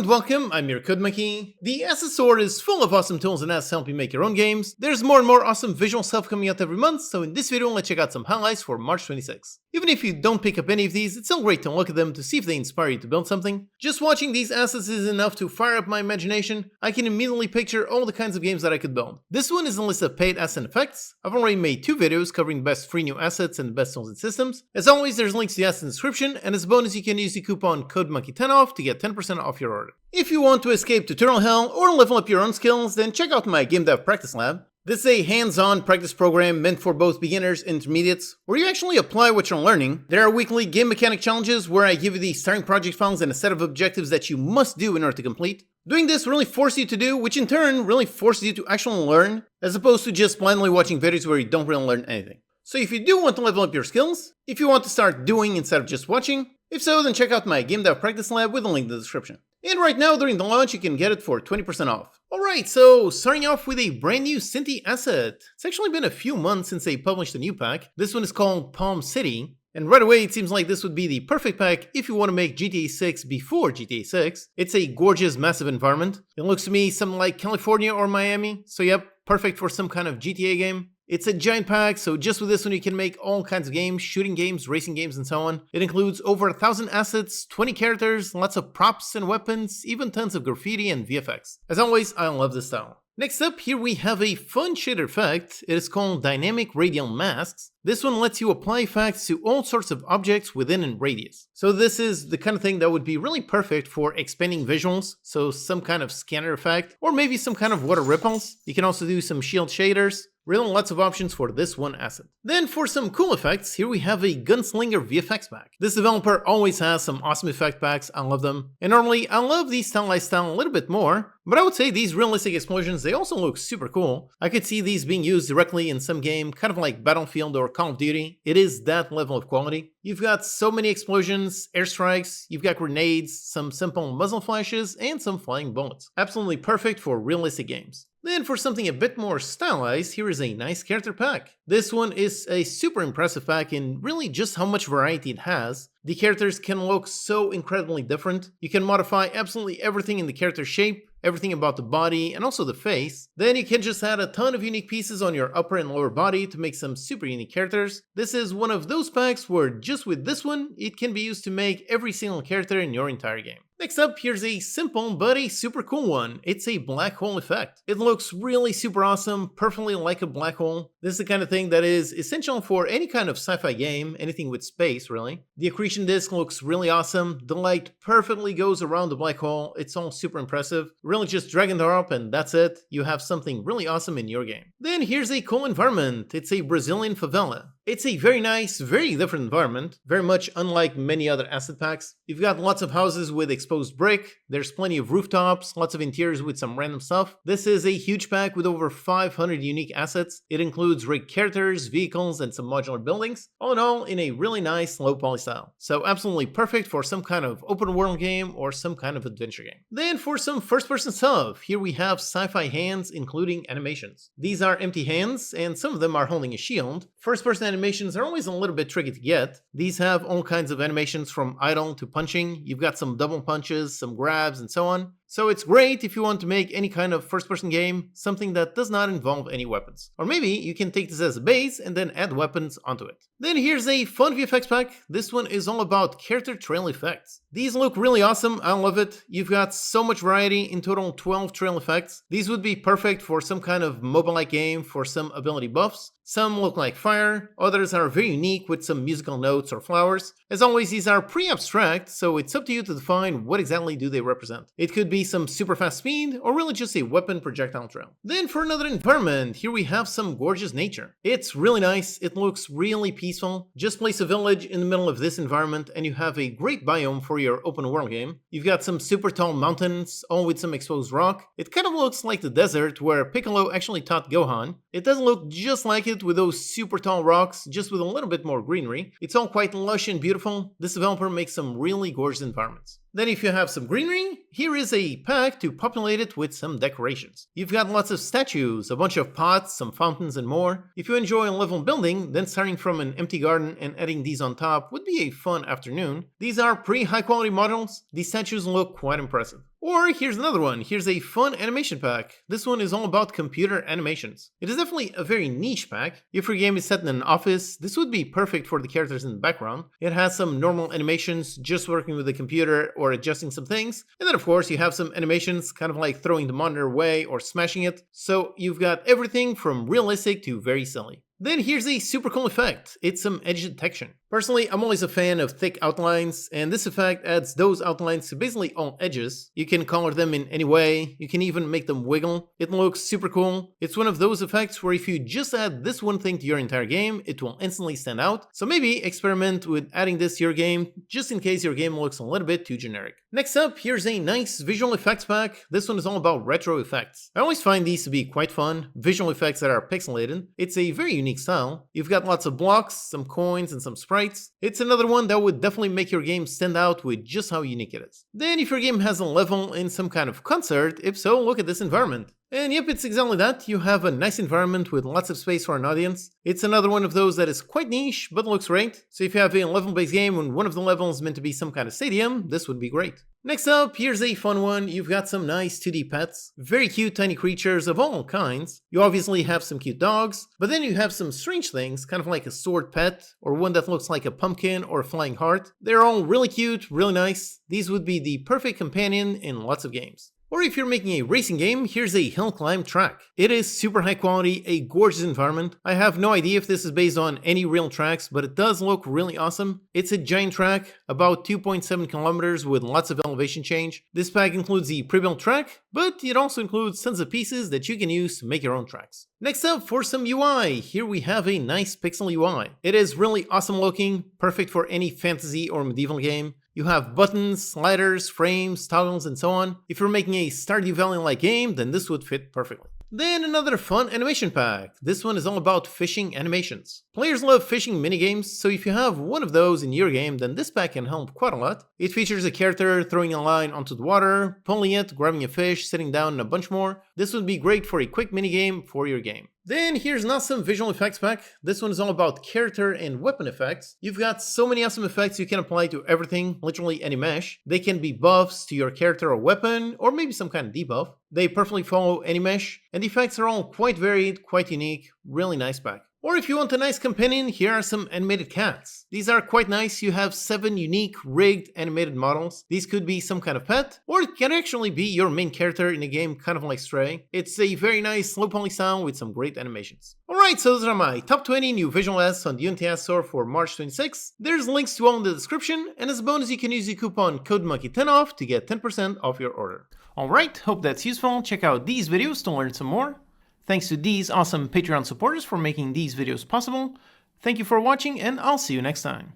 and welcome, I'm your Code Monkey. The Asset Store is full of awesome tools and assets to help you make your own games. There's more and more awesome visual stuff coming out every month, so in this video let's check out some highlights for March 26. Even if you don't pick up any of these, it's still great to look at them to see if they inspire you to build something. Just watching these assets is enough to fire up my imagination. I can immediately picture all the kinds of games that I could build. This one is a list of paid assets and effects. I've already made 2 videos covering the best free new assets and the best tools and systems. As always, there's links to the assets in the description, and as a bonus you can use the coupon CodeMonkey10 off to get 10% off your order. If you want to escape tutorial hell or level up your own skills, then check out my Game Dev Practice Lab. This is a hands-on practice program meant for both beginners and intermediates, where you actually apply what you're learning. There are weekly game mechanic challenges where I give you the starting project files and a set of objectives that you must do in order to complete. Doing this really forces you to do, which in turn really forces you to actually learn, as opposed to just blindly watching videos where you don't really learn anything. So if you do want to level up your skills, if you want to start doing instead of just watching, if so, then check out my Game Dev Practice Lab with a link in the description. And right now, during the launch, you can get it for 20% off. Alright, so starting off with a brand new Synthi asset. It's actually been a few months since they published a new pack. This one is called Palm City. And right away, it seems like this would be the perfect pack if you want to make GTA 6 before GTA 6. It's a gorgeous, massive environment. It looks to me something like California or Miami. So yep, perfect for some kind of GTA game. It's a giant pack, so just with this one you can make all kinds of games, shooting games, racing games, and so on. It includes over 1,000 assets, 20 characters, lots of props and weapons, even tons of graffiti and VFX. As always, I love this style. Next up, here we have a fun shader effect. It is called Dynamic Radial Masks. This one lets you apply effects to all sorts of objects within a radius. So this is the kind of thing that would be really perfect for expanding visuals, so some kind of scanner effect, or maybe some kind of water ripples. You can also do some shield shaders. Really lots of options for this one asset. Then for some cool effects, here we have a Gunslinger VFX pack. This developer always has some awesome effect packs, I love them. And normally I love these stylized style a little bit more, but I would say these realistic explosions, they also look super cool. I could see these being used directly in some game, kind of like Battlefield or Call of Duty. It is that level of quality. You've got so many explosions, airstrikes, you've got grenades, some simple muzzle flashes, and some flying bullets. Absolutely perfect for realistic games. Then for something a bit more stylized, here is a nice character pack. This one is a super impressive pack in really just how much variety it has. The characters can look so incredibly different. You can modify absolutely everything in the character shape, everything about the body, and also the face. Then you can just add a ton of unique pieces on your upper and lower body to make some super unique characters. This is one of those packs where just with this one, it can be used to make every single character in your entire game. Next up, here's a simple but a super cool one. It's a black hole effect. It looks really super awesome, perfectly like a black hole. This is the kind of thing that is essential for any kind of sci-fi game, anything with space really. The accretion disk looks really awesome. The light perfectly goes around the black hole. It's all super impressive. Really just drag and drop and that's it. You have something really awesome in your game. Then here's a cool environment. It's a Brazilian favela. It's a very nice, very different environment, very much unlike many other asset packs. You've got lots of houses with exposed brick, there's plenty of rooftops, lots of interiors with some random stuff. This is a huge pack with over 500 unique assets. It includes rigged characters, vehicles, and some modular buildings. All in all, in a really nice low poly style. So absolutely perfect for some kind of open world game or some kind of adventure game. Then for some first person stuff, here we have SciFi Hands including animations. These are empty hands and some of them are holding a shield. First person animations are always a little bit tricky to get. These have all kinds of animations from idle to punching. You've got some double punches, some grabs, and so on. So it's great if you want to make any kind of first-person game, something that does not involve any weapons. Or maybe you can take this as a base and then add weapons onto it. Then here's a fun VFX pack. This one is all about character trail effects. These look really awesome, I love it. You've got so much variety, in total 12 trail effects. These would be perfect for some kind of mobile-like game for some ability buffs. Some look like fire, others are very unique with some musical notes or flowers. As always, these are pretty abstract, so it's up to you to define what exactly do they represent. It could be some super fast speed, or really just a weapon projectile trail. Then for another environment, here we have some gorgeous nature. It's really nice, it looks really peaceful. Just place a village in the middle of this environment and you have a great biome for your open world game. You've got some super tall mountains, all with some exposed rock. It kind of looks like the desert where Piccolo actually taught Gohan. It doesn't look just like it with those super tall rocks, just with a little bit more greenery. It's all quite lush and beautiful. This developer makes some really gorgeous environments. Then if you have some greenery, here is a pack to populate it with some decorations. You've got lots of statues, a bunch of pots, some fountains and more. If you enjoy level building, then starting from an empty garden and adding these on top would be a fun afternoon. These are pretty high quality models. These statues look quite impressive. Or here's another one. Here's a fun animation pack. This one is all about computer animations. It is definitely a very niche pack. If your game is set in an office, this would be perfect for the characters in the background. It has some normal animations, just working with the computer or adjusting some things. And then of course you have some animations, kind of like throwing the monitor away or smashing it. So you've got everything from realistic to very silly. Then here's a super cool effect. It's some edge detection. Personally, I'm always a fan of thick outlines, and this effect adds those outlines to basically all edges. You can color them in any way, you can even make them wiggle. It looks super cool. It's one of those effects where if you just add this one thing to your entire game, it will instantly stand out. So maybe experiment with adding this to your game, just in case your game looks a little bit too generic. Next up, here's a nice visual effects pack. This one is all about retro effects. I always find these to be quite fun, visual effects that are pixelated. It's a very unique style. You've got lots of blocks, some coins, and some sprites. It's another one that would definitely make your game stand out with just how unique it is. Then if your game has a level in some kind of concert, if so, look at this environment. And yep, it's exactly that. You have a nice environment with lots of space for an audience. It's another one of those that is quite niche, but looks great. So if you have a level-based game and one of the levels is meant to be some kind of stadium, this would be great. Next up, here's a fun one. You've got some nice 2D pets. Very cute tiny creatures of all kinds. You obviously have some cute dogs, but then you have some strange things, kind of like a sword pet, or one that looks like a pumpkin or a flying heart. They're all really cute, really nice. These would be the perfect companion in lots of games. Or if you're making a racing game, here's a hill climb track. It is super high quality, a gorgeous environment. I have no idea if this is based on any real tracks, but it does look really awesome. It's a giant track, about 2.7 kilometers with lots of elevation change. This pack includes the pre-built track, but it also includes tons of pieces that you can use to make your own tracks. Next up, for some UI, here we have a nice pixel UI. It is really awesome looking, perfect for any fantasy or medieval game. You have buttons, sliders, frames, toggles, and so on. If you're making a Stardew Valley-like game, then this would fit perfectly. Then another fun animation pack. This one is all about fishing animations. Players love fishing minigames, so if you have one of those in your game, then this pack can help quite a lot. It features a character throwing a line onto the water, pulling it, grabbing a fish, sitting down, and a bunch more. This would be great for a quick minigame for your game. Then here's an awesome visual effects pack. This one is all about character and weapon effects. You've got so many awesome effects you can apply to everything, literally any mesh. They can be buffs to your character or weapon, or maybe some kind of debuff. They perfectly follow any mesh, and the effects are all quite varied, quite unique, really nice pack. Or if you want a nice companion, here are some animated cats. These are quite nice. You have 7 unique rigged animated models. These could be some kind of pet, or it can actually be your main character in a game, kind of like Stray. It's a very nice low poly style with some great animations. Alright, so those are my top 20 new visual assets on the Unity Asset Store for March 26. There's links to all in the description, and as a bonus you can use the coupon CodeMonkey10OFF to get 10% off your order. Alright, hope that's useful. Check out these videos to learn some more. Thanks to these awesome Patreon supporters for making these videos possible. Thank you for watching, and I'll see you next time.